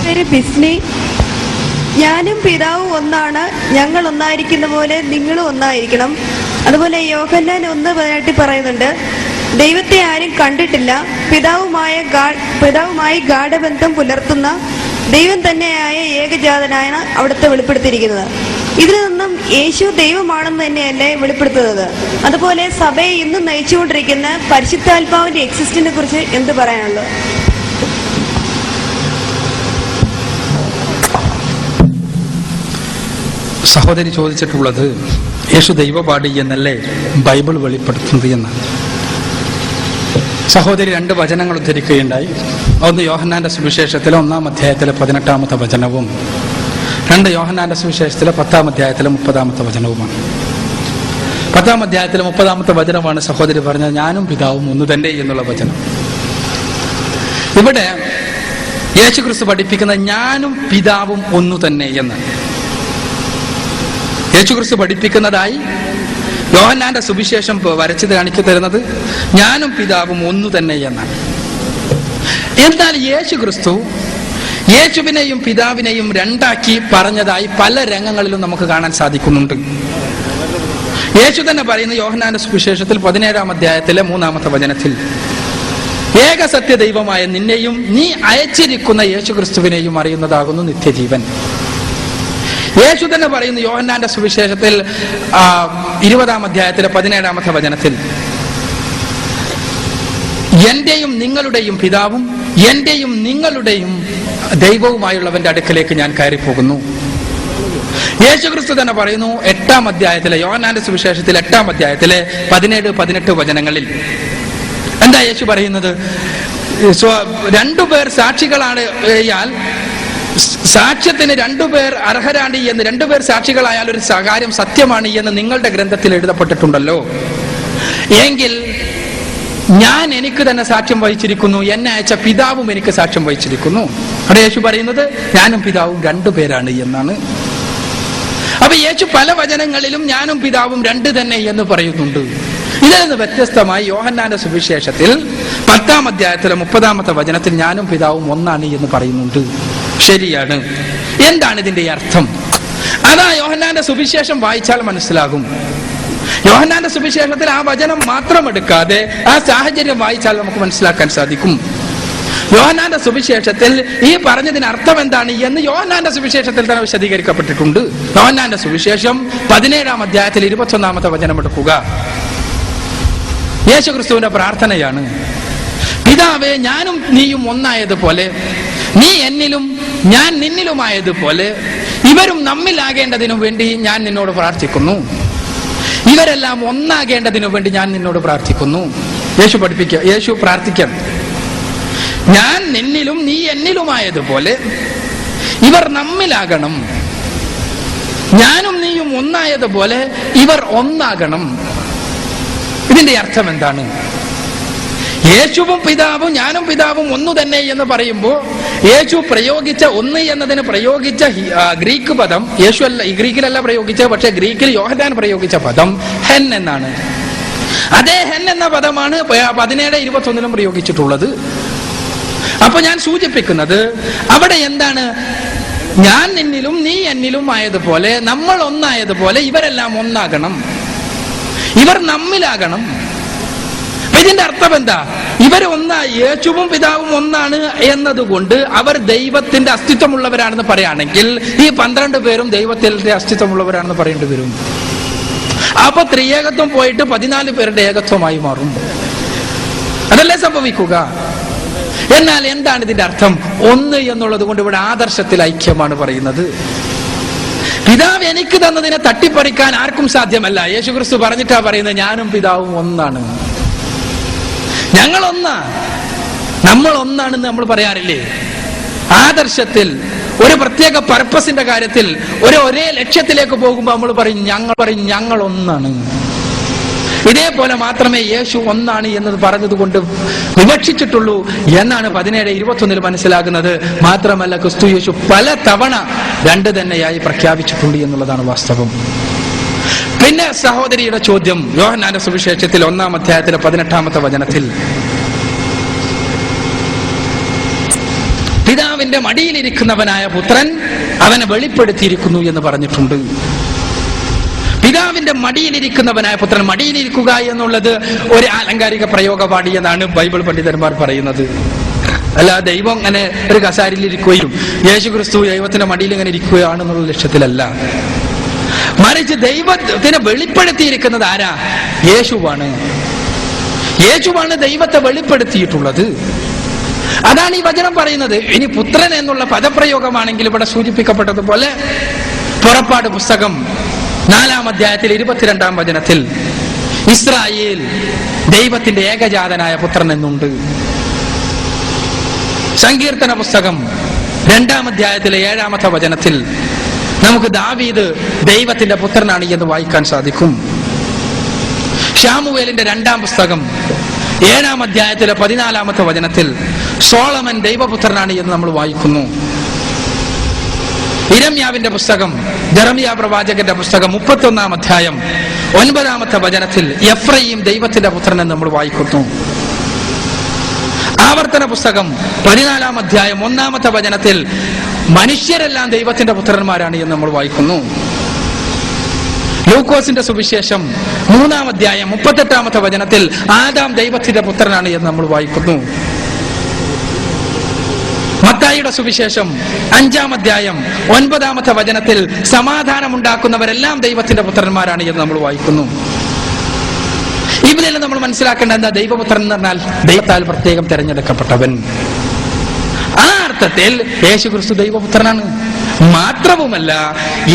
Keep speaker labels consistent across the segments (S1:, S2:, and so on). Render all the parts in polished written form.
S1: പേര് ബിസ്ലി. ഞാനും പിതാവും ഒന്നാണ്, ഞങ്ങൾ ഒന്നായിരിക്കുന്ന പോലെ നിങ്ങളും ഒന്നായിരിക്കണം. അതുപോലെ യോഹന്നാൻ 1:18 പറയുന്നുണ്ട്, ദൈവത്തെ ആരും കണ്ടിട്ടില്ല, പിതാവുമായി ഗാഢബന്ധം പുലർത്തുന്ന ദൈവം തന്നെയായ ഏകജാതനാണ് അവിടുത്തെ വെളിപ്പെടുത്തിയിരിക്കുന്നത്. ഇതിൽ നിന്നും യേശു ദൈവമാണെന്ന് തന്നെയല്ലേ വെളിപ്പെടുത്തുന്നത്? അതുപോലെ സഭയെ ഇന്നും നയിച്ചുകൊണ്ടിരിക്കുന്ന പരിശുദ്ധാത്മാവിന്റെ എക്സിസ്റ്റിനെ കുറിച്ച് എന്ത് പറയാനുള്ളത്?
S2: സഹോദരി ചോദിച്ചിട്ടുള്ളത് യേശു ദൈവപാടി എന്നല്ലേ ബൈബിൾ വെളിപ്പെടുത്തുന്നത് എന്നാണ്. സഹോദരി 2 വചനങ്ങൾ ഉദ്ധരിക്കുകയുണ്ടായി. ഒന്ന് യോഹന്നാന്റെ സുവിശേഷത്തിലെ 1-ാം അധ്യായത്തിലെ 18-ാമത്തെ വചനവും 2 യോഹന്നാന്റെ സുവിശേഷത്തിലെ 10-ാം അധ്യായത്തിലെ 30-ാമത്തെ വചനവുമാണ്. 10-ാം അധ്യായത്തിലെ 30-ാമത്തെ വചനമാണ് സഹോദരി പറഞ്ഞത് ഞാനും പിതാവും ഒന്ന് തന്നെ എന്നുള്ള വചനം. ഇവിടെ യേശുക്രിസ്തു പഠിപ്പിക്കുന്ന ഞാനും പിതാവും ഒന്നു തന്നെ എന്ന് യേശുക്രിസ്തു പഠിപ്പിക്കുന്നതായി യോഹന്നാന്റെ സുവിശേഷം വരച്ചത് കാണിച്ചു തരുന്നത് ഞാനും പിതാവും ഒന്നു തന്നെ എന്നാണ്. എന്നാൽ യേശുക്രിസ്തു യേശുവിനെയും പിതാവിനെയും രണ്ടാക്കി പറഞ്ഞതായി പല രംഗങ്ങളിലും നമുക്ക് കാണാൻ സാധിക്കുന്നുണ്ട്. യേശു തന്നെ പറയുന്ന യോഹന്നാന്റെ സുവിശേഷത്തിൽ 17-ാം അധ്യായത്തിലെ 3-ാമത്തെ വചനത്തിൽ ഏക സത്യ ദൈവമായ നിന്നെയും നീ അയച്ചിരിക്കുന്ന യേശുക്രിസ്തുവിനെയും അറിയുന്നതാകുന്നു നിത്യജീവൻ. യേശു തന്നെ പറയുന്നു യോഹന്നാന്റെ സുവിശേഷത്തിൽ 20-ാം അധ്യായത്തിലെ 17-ാമത്തെ വചനത്തിൽ എന്റെയും നിങ്ങളുടെയും പിതാവും എന്റെയും നിങ്ങളുടെയും ദൈവവുമായുള്ളവന്റെ അടുക്കലേക്ക് ഞാൻ കയറിപ്പോകുന്നു. യേശുക്രിസ്തു തന്നെ പറയുന്നു 8-ാം അധ്യായത്തിലെ യോഹന്നാന്റെ സുവിശേഷത്തിൽ 8-ാം അധ്യായത്തിലെ 17-18 വചനങ്ങളിൽ എന്താ യേശു പറയുന്നത്? 2 പേർ സാക്ഷികളാണ് യാൽ സാക്ഷ്യത്തിന് 2 പേർ അർഹരാണ് എന്ന് 2 പേർ സാക്ഷികളായാൽ ഒരു കാര്യം സത്യമാണ് എന്ന് നിങ്ങളുടെ ഗ്രന്ഥത്തിൽ എഴുതപ്പെട്ടിട്ടുണ്ടല്ലോ. എങ്കിൽ ഞാൻ എനിക്ക് തന്നെ സാക്ഷ്യം വഹിച്ചിരിക്കുന്നു, എന്നെ അയച്ച പിതാവും എനിക്ക് സാക്ഷ്യം വഹിച്ചിരിക്കുന്നു. അവിടെ യേശു പറയുന്നത് ഞാനും പിതാവും 2 പേരാണ് എന്നാണ്. അപ്പൊ യേശു പല വചനങ്ങളിലും ഞാനും പിതാവും 2 തന്നെ എന്ന് പറയുന്നുണ്ട്. ഇതിൽ നിന്ന് വ്യത്യസ്തമായി യോഹന്നാന്റെ സുവിശേഷത്തിൽ 10-ാം അധ്യായത്തിലെ 30-ാമത്തെ വചനത്തിൽ ഞാനും പിതാവും ഒന്നാണ് എന്ന് പറയുന്നുണ്ട്. ശരിയാണ്. എന്താണ് ഇതിന്റെ അർത്ഥം? അതാ യോഹന്നാന്റെ സുവിശേഷം വായിച്ചാൽ മനസ്സിലാകും. യോഹന്നാന്റെ സുവിശേഷത്തിൽ ആ വചനം മാത്രം എടുക്കാതെ ആ സാഹചര്യം വായിച്ചാൽ നമുക്ക് മനസ്സിലാക്കാൻ സാധിക്കും. യോഹന്നാന്റെ സുവിശേഷത്തിൽ ഈ പറഞ്ഞതിന് അർത്ഥം എന്താണ് എന്ന് യോഹന്നാന്റെ സുവിശേഷത്തിൽ തന്നെ വിശദീകരിക്കപ്പെട്ടിട്ടുണ്ട്. യോഹന്നാന്റെ സുവിശേഷം 17-ാം അധ്യായത്തിൽ 21-ാമത്തെ വചനം എടുക്കുക. യേശുക്രിസ്തുവിന്റെ പ്രാർത്ഥനയാണ്, പിതാവേ ഞാനും നീയും ഒന്നായതുപോലെ നീ എന്നിലും ഞാൻ നിന്നിലുമായതുപോലെ ഇവരും നമ്മിലാകേണ്ടതിനു വേണ്ടി ഞാൻ നിന്നോട് പ്രാർത്ഥിക്കുന്നു. ഇവരെല്ലാം ഒന്നാകേണ്ടതിനു വേണ്ടി ഞാൻ നിന്നോട് പ്രാർത്ഥിക്കുന്നു. യേശു പ്രാർത്ഥിക്കാം, ഞാൻ നിന്നിലും നീ എന്നിലുമായതുപോലെ ഇവർ നമ്മിലാകണം, ഞാനും നീയും ഒന്നായതുപോലെ ഇവർ ഒന്നാകണം. ഇതിന്റെ അർത്ഥം എന്താണ്? യേശുവും പിതാവും ഞാനും പിതാവും ഒന്നു തന്നെ എന്ന് പറയുമ്പോൾ യേശു പ്രയോഗിച്ച ഒന്ന് എന്നതിന് പ്രയോഗിച്ച ഗ്രീക്ക് പദം യേശു അല്ല, ഈ ഗ്രീക്കിലല്ല പ്രയോഗിച്ചത്, പക്ഷെ ഗ്രീക്കിൽ യോഹന്നാൻ പ്രയോഗിച്ച പദം ഹെൻ എന്നാണ്. അതേ ഹെൻ എന്ന പദമാണ് 17:21 പ്രയോഗിച്ചിട്ടുള്ളത്. അപ്പൊ ഞാൻ സൂചിപ്പിക്കുന്നത് അവിടെ എന്താണ്? ഞാൻ നിന്നിലും നീ എന്നിലും ആയതുപോലെ നമ്മൾ ഒന്നായതുപോലെ ഇവരെല്ലാം ഒന്നാകണം, ഇവർ നമ്മിലാകണം. ഇതിന്റെ അർത്ഥം എന്താ? ഇവർ ഒന്നായി, യേശുവും പിതാവും ഒന്നാണ് എന്നതുകൊണ്ട് അവർ ദൈവത്തിന്റെ അസ്തിത്വമുള്ളവരാണെന്ന് പറയുകയാണെങ്കിൽ ഈ 12 പേരും ദൈവത്തിന്റെ അസ്തിത്വമുള്ളവരാണെന്ന് പറയേണ്ടി വരും. അപ്പൊ ത്രിയേകത്വം പോയിട്ട് 14 പേരുടെ ഏകത്വമായി മാറും. അതല്ലേ സംഭവിക്കുക? എന്നാൽ എന്താണ് ഇതിന്റെ അർത്ഥം? ഒന്ന് എന്നുള്ളത് കൊണ്ട് ഇവിടെ ആദർശത്തിൽ ഐക്യമാണ് പറയുന്നത്. പിതാവ് എനിക്ക് തന്നതിനെ തട്ടിപ്പറിക്കാൻ ആർക്കും സാധ്യമല്ല. യേശുക്രിസ്തു പറഞ്ഞിട്ടാ പറയുന്നത് ഞാനും പിതാവും ഒന്നാണ്, ഞങ്ങൾ ഒന്നാ, നമ്മൾ ഒന്നാണെന്ന് നമ്മൾ പറയാറില്ലേ? ആദർശത്തിൽ ഒരു പ്രത്യേക പർപ്പസിന്റെ കാര്യത്തിൽ ഒരേ ലക്ഷ്യത്തിലേക്ക് പോകുമ്പോൾ നമ്മൾ പറയും ഞങ്ങൾ ഒന്നാണ്. ഇതേപോലെ മാത്രമേ യേശു ഒന്നാണ് എന്നത് പറഞ്ഞതുകൊണ്ട് വിവക്ഷിച്ചിട്ടുള്ളൂ എന്നാണ് 17:21 മനസ്സിലാകുന്നത്. മാത്രമല്ല ക്രിസ്തു യേശു പല തവണ 2 തന്നെയായി പ്രഖ്യാപിച്ചിട്ടുണ്ട് എന്നുള്ളതാണ് വാസ്തവം. പിന്നെ സഹോദരിയുടെ ചോദ്യം യോഹന്നാന്റെ സുവിശേഷത്തിൽ 1-ാം അധ്യായത്തിലെ 18-ാമത്തെ വചനത്തിൽ പിതാവിന്റെ മടിയിലിരിക്കുന്നവനായ പുത്രൻ അവനെ വെളിപ്പെടുത്തിയിരിക്കുന്നു എന്ന് പറഞ്ഞിട്ടുണ്ട്. പിതാവിന്റെ മടിയിലിരിക്കുന്നവനായ പുത്രൻ, മടിയിലിരിക്കുക എന്നുള്ളത് ഒരു ആലങ്കാരിക പ്രയോഗപാടി എന്നാണ് ബൈബിൾ പണ്ഡിതന്മാർ പറയുന്നത്. അല്ല, ദൈവം അങ്ങനെ ഒരു കസാരയിൽ ഇരിക്കുകയും യേശു ക്രിസ്തു ദൈവത്തിന്റെ മടിയിൽ ഇങ്ങനെ ഇരിക്കുകയാണെന്നുള്ള ലക്ഷ്യത്തിലല്ല, മറിച്ച് ദൈവത്തിനെ വെളിപ്പെടുത്തിയിരിക്കുന്നത് ആരാ? യേശുവാണ്. യേശുവാണ് ദൈവത്തെ വെളിപ്പെടുത്തിയിട്ടുള്ളത്. അതാണ് ഈ വചനം പറയുന്നത്. ഇനി പുത്രൻ എന്നുള്ള പദപ്രയോഗമാണെങ്കിൽ ഇവിടെ സൂചിപ്പിക്കപ്പെട്ടതുപോലെ പുറപ്പാട് പുസ്തകം 4-ാം അധ്യായത്തിൽ 22-ാം വചനത്തിൽ ഇസ്രായേൽ ദൈവത്തിന്റെ ഏകജാതനായ പുത്രൻ എന്നുണ്ട്. സങ്കീർത്തന പുസ്തകം 2-ാം അധ്യായത്തിലെ 7-ാമത്തെ വചനത്തിൽ നമുക്ക് ദാവീദ് ദൈവത്തിന്റെ പുത്രനാണ് എന്ന് വായിക്കാൻ സാധിക്കും. ശാമുവേലിന്റെ 2-ാം പുസ്തകം 7-ാം അധ്യായത്തിലെ 14-ാമത്തെ വചനത്തിൽ സോളമൻ ദൈവപുത്രനാണ് എന്ന് നമ്മൾ വായിക്കുന്നു. ഇരമ്യാവിന്റെ പുസ്തകം, ജെറമ്യാ പ്രവാചകന്റെ പുസ്തകം 31-ാം അധ്യായം 9-ാമത്തെ വചനത്തിൽ എഫ്രയീം ദൈവത്തിന്റെ പുത്രൻ എന്ന് നമ്മൾ വായിക്കുന്നു. ആവർത്തന പുസ്തകം 14-ാം അധ്യായം 1-ാമത്തെ വചനത്തിൽ മനുഷ്യരെല്ലാം ദൈവത്തിന്റെ പുത്രന്മാരാണ് എന്ന് നമ്മൾ വായിക്കുന്നു. ലൂക്കോസിന്റെ സുവിശേഷം 3-ാം അധ്യായം 38-ാമത്തെ വചനത്തിൽ ആദാം ദൈവത്തിന്റെ പുത്രനാണ് എന്ന് നമ്മൾ വായിക്കുന്നു. മത്തായിയുടെ സുവിശേഷം 5-ാം അധ്യായം 9-ാമത്തെ വചനത്തിൽ സമാധാനമുണ്ടാക്കുന്നവരെല്ലാം ദൈവത്തിന്റെ പുത്രന്മാരാണ് എന്ന് നമ്മൾ വായിക്കുന്നു. ഇവരെല്ലാം നമ്മൾ മനസ്സിലാക്കേണ്ട എന്താ? ദൈവപുത്രൻ എന്ന് പറഞ്ഞാൽ ദൈവത്താൽ പ്രത്യേകം തെരഞ്ഞെടുക്കപ്പെട്ടവൻ. ആ അർത്ഥത്തിൽ യേശു ക്രിസ്തു ദൈവപുത്രനാണ്. മാത്രവുമല്ല,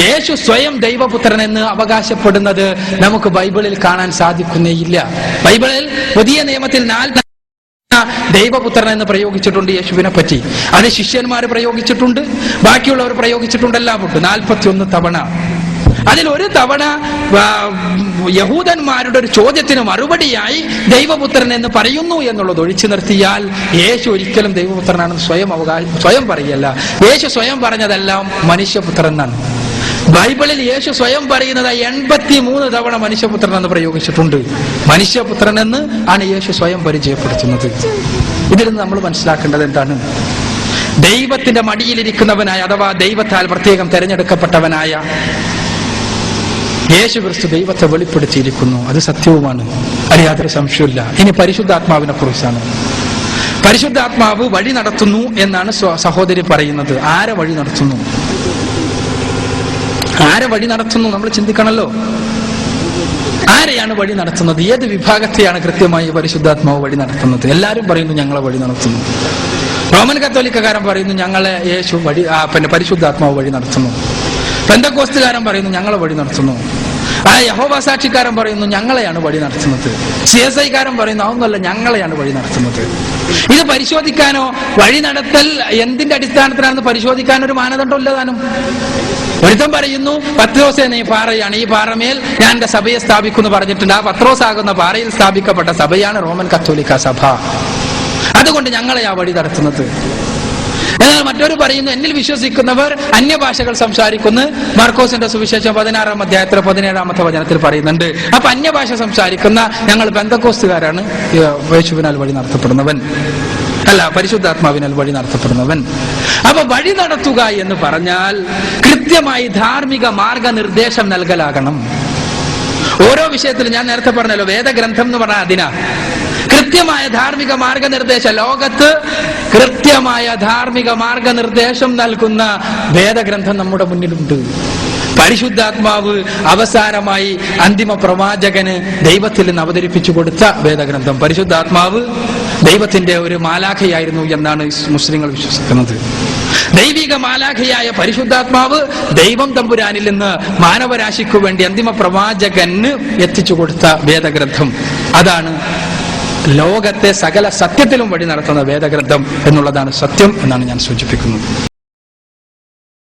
S2: യേശു സ്വയം ദൈവപുത്രൻ എന്ന് അവകാശപ്പെടുന്നത് നമുക്ക് ബൈബിളിൽ കാണാൻ സാധിക്കുന്നേയില്ല. ബൈബിളിൽ പുതിയ നിയമത്തിൽ 4 ദൈവപുത്രൻ എന്ന് പ്രയോഗിച്ചിട്ടുണ്ട് യേശുവിനെ പറ്റി. അത് ശിഷ്യന്മാർ പ്രയോഗിച്ചിട്ടുണ്ട്, ബാക്കിയുള്ളവർ പ്രയോഗിച്ചിട്ടുണ്ട്. എല്ലാം ഉണ്ട് 41 തവണ. അതിലൊരു തവണ യഹൂദന്മാരുടെ ഒരു ചോദ്യത്തിന് മറുപടിയായി ദൈവപുത്രൻ എന്ന് പറയുന്നു എന്നുള്ളത് ഒഴിച്ചു നിർത്തിയാൽ യേശു ഒരിക്കലും ദൈവപുത്രനാണെന്ന് സ്വയം പറയല്ല. യേശു സ്വയം പറഞ്ഞതെല്ലാം മനുഷ്യപുത്രൻ എന്നാണ്. ബൈബിളിൽ യേശു സ്വയം പറയുന്നത് 83 തവണ മനുഷ്യപുത്രൻ എന്ന് പ്രയോഗിച്ചിട്ടുണ്ട്. മനുഷ്യപുത്രൻ എന്ന് ആണ് യേശു സ്വയം പരിചയപ്പെടുത്തുന്നത്. ഇതിൽ നിന്ന് നമ്മൾ മനസ്സിലാക്കേണ്ടത് എന്താണ്? ദൈവത്തിന്റെ മടിയിലിരിക്കുന്നവനായ, അഥവാ ദൈവത്താൽ പ്രത്യേകം തെരഞ്ഞെടുക്കപ്പെട്ടവനായ യേശു ക്രിസ്തു ദൈവത്തെ വെളിപ്പെടുത്തിയിരിക്കുന്നു. അത് സത്യവുമാണ്, അതിൽ യാതൊരു സംശയമില്ല. ഇനി പരിശുദ്ധാത്മാവിനെ കുറിച്ചാണ്. പരിശുദ്ധാത്മാവ് വഴി നടത്തുന്നു എന്നാണ് സഹോദരി പറയുന്നത്. ആരെ വഴി നടത്തുന്നു? ആരെ വഴി നടത്തുന്നു? നമ്മൾ ചിന്തിക്കണല്ലോ. ആരെയാണ് വഴി നടത്തുന്നത്? ഏത് വിഭാഗത്തെയാണ് കൃത്യമായി പരിശുദ്ധാത്മാവ് വഴി നടത്തുന്നത്? എല്ലാവരും പറയുന്നു ഞങ്ങളെ വഴി നടത്തുന്നു. റോമൻ കത്തോലിക്കക്കാരൻ പറയുന്നു ഞങ്ങളെ യേശു വഴി പരിശുദ്ധാത്മാവ് വഴി നടത്തുന്നു. പെന്തക്കോസ്തുകാരൻ പറയുന്നു ഞങ്ങളെ വഴി നടത്തുന്നു. യഹോവ സാക്ഷിക്കാരൻ പറയുന്നു ഞങ്ങളെയാണ് വഴി നടത്തുന്നത്. CSI കാരൻ പറയുന്നു അതൊന്നുമല്ല, ഞങ്ങളെയാണ് വഴി നടത്തുന്നത്. ഇത് പരിശോധിക്കാനോ, വഴി നടത്തൽ എന്തിന്റെ അടിസ്ഥാനത്തിലാണെന്ന് പരിശോധിക്കാനോ ഒരു മാനദണ്ഡമില്ല താനും. ഒരുത്തം പറയുന്നു പത്രോസ് എന്ന ഈ പാറയാണ്, ഈ പാറമേൽ ഞാൻ എന്റെ സഭയെ സ്ഥാപിക്കുന്നു പറഞ്ഞിട്ടുണ്ട്. ആ പത്രോസ് ആകുന്ന പാറയിൽ സ്ഥാപിക്കപ്പെട്ട സഭയാണ് റോമൻ കത്തോലിക്ക സഭ. അതുകൊണ്ട് ഞങ്ങളെയാ വഴി നടത്തുന്നത്. എന്നാൽ മറ്റൊരു പറയുന്നു എന്നിൽ വിശ്വസിക്കുന്നവർ അന്യഭാഷകൾ സംസാരിക്കുന്നു. മാർക്കോസിന്റെ സുവിശേഷം 16-ാം അധ്യായത്തിൽ 17-ാമത്തെ വചനത്തിൽ പറയുന്നുണ്ട്. അപ്പൊ അന്യഭാഷ സംസാരിക്കുന്ന ഞങ്ങൾ പെന്തക്കോസ്തുകാരാണ് യേശുവിനാൽ വഴി നടത്തപ്പെടുന്നവൻ, അല്ല പരിശുദ്ധാത്മാവിനാൽ വഴി നടത്തപ്പെടുന്നവൻ. അപ്പൊ വഴി നടത്തുക എന്ന് പറഞ്ഞാൽ കൃത്യമായി ധാർമ്മിക മാർഗനിർദ്ദേശം നൽകലാകണം. ഓരോ വിഷയത്തിലും ഞാൻ നേരത്തെ പറഞ്ഞല്ലോ, വേദഗ്രന്ഥം എന്ന് പറഞ്ഞാൽ അതിനാ കൃത്യമായ ധാർമ്മിക മാർഗനിർദ്ദേശം. ലോകത്ത് കൃത്യമായ ധാർമ്മിക മാർഗനിർദ്ദേശം നൽകുന്ന വേദഗ്രന്ഥം നമ്മുടെ മുന്നിലുണ്ട്. പരിശുദ്ധാത്മാവ് അവസാനമായി അന്തിമ പ്രവാചകന് ദൈവത്തിൽ നിന്ന് അവതരിപ്പിച്ചു കൊടുത്ത വേദഗ്രന്ഥം. പരിശുദ്ധാത്മാവ് ദൈവത്തിന്റെ ഒരു മാലാഖയായിരുന്നു എന്നാണ് മുസ്ലിങ്ങൾ വിശ്വസിക്കുന്നത്. ദൈവിക മാലാഖയായ പരിശുദ്ധാത്മാവ് ദൈവം തമ്പുരാനിൽ നിന്ന് മാനവരാശിക്കു വേണ്ടി അന്തിമ പ്രവാചകന് എത്തിച്ചു കൊടുത്ത വേദഗ്രന്ഥം. അതാണ് ലോകത്തെ സകല സത്യത്തിലും വഴി നടത്തുന്ന വേദഗ്രന്ഥം എന്നുള്ളതാണ് സത്യം എന്നാണ് ഞാൻ സൂചിപ്പിക്കുന്നത്.